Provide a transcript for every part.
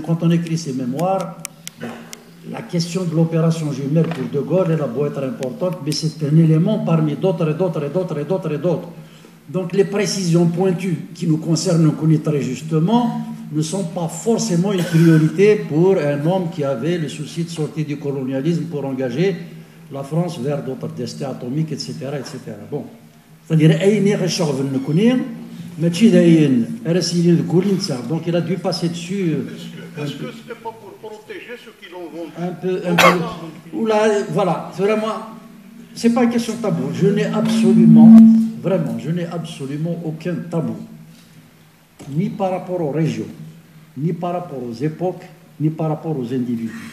Quand on écrit ses mémoires, la question de l'opération jumelle pour De Gaulle, elle a beau être importante, mais c'est un élément parmi d'autres et d'autres et d'autres et d'autres et d'autres. Donc les précisions pointues qui nous concernent, on connaît très justement, ne sont pas forcément une priorité pour un homme qui avait le souci de sortir du colonialisme pour engager la France vers d'autres destins atomiques, etc. etc. Bon. C'est-à-dire, donc il a dû passer dessus. Est-ce que ce n'est pas pour protéger ceux qui l'ont vendu? Un peu. Oula, voilà, c'est vraiment. C'est pas une question de tabou. Je n'ai absolument, vraiment, je n'ai absolument aucun tabou. Ni par rapport aux régions, ni par rapport aux époques, ni par rapport aux individus.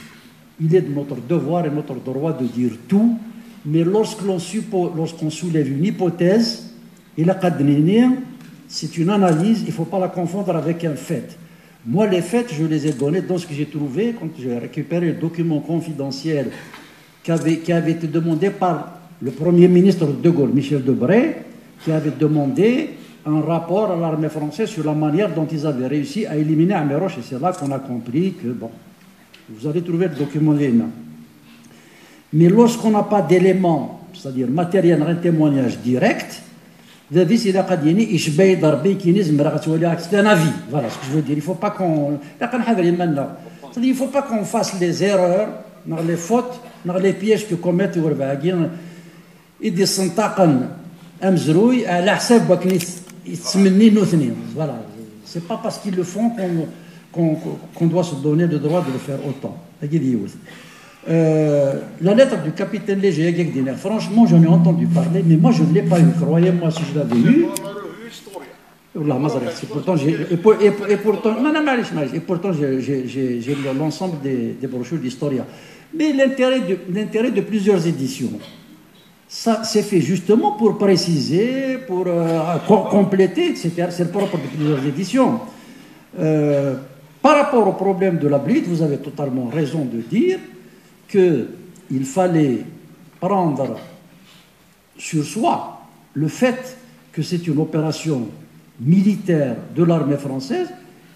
Il est de notre devoir et notre droit de dire tout, mais lorsqu'on soulève une hypothèse, c'est une analyse, il ne faut pas la confondre avec un fait. Moi, les faits, je les ai donnés dans ce que j'ai trouvé quand j'ai récupéré le document confidentiel qui avait été demandé par le Premier ministre de Gaulle, Michel Debré, qui avait demandé un rapport à l'armée française sur la manière dont ils avaient réussi à éliminer Améroche. Et c'est là qu'on a compris que, bon, vous allez trouver le document là. Mais lorsqu'on n'a pas d'éléments, c'est-à-dire matériel, un témoignage direct, c'est un avis. Voilà ce que je veux dire. Il ne faut pas qu'on... Il ne faut pas qu'on fasse les erreurs, les fautes, les pièges que commettent les Warbaguiens. Ils disent Amzrouy à la voilà. C'est pas parce qu'ils le font qu'on doit se donner le droit de le faire autant. La lettre du capitaine Léger, franchement, j'en ai entendu parler, mais moi, je ne l'ai pas eu. Croyez-moi, si je l'avais eu. Et pourtant, j'ai lu l'ensemble des brochures d'Historia. Mais l'intérêt de plusieurs éditions, ça c'est fait justement pour préciser, pour compléter, etc. C'est le propre de plusieurs éditions. Par rapport au problème de la Blitz, vous avez totalement raison de dire qu'il fallait prendre sur soi le fait que c'est une opération militaire de l'armée française,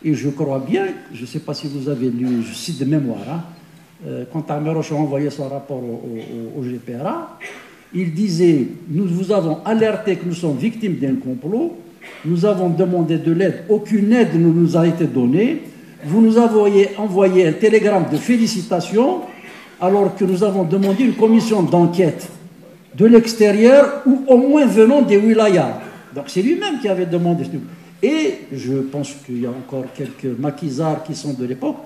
et je crois bien, je ne sais pas si vous avez lu, je cite de mémoire, quand Améroche a envoyé son rapport au GPRA, il disait, nous vous avons alerté que nous sommes victimes d'un complot, nous avons demandé de l'aide, aucune aide ne nous a été donnée, vous nous avez envoyé un télégramme de félicitations, alors que nous avons demandé une commission d'enquête de l'extérieur ou au moins venant des wilayas. Donc c'est lui-même qui avait demandé. Et je pense qu'il y a encore quelques maquisards qui sont de l'époque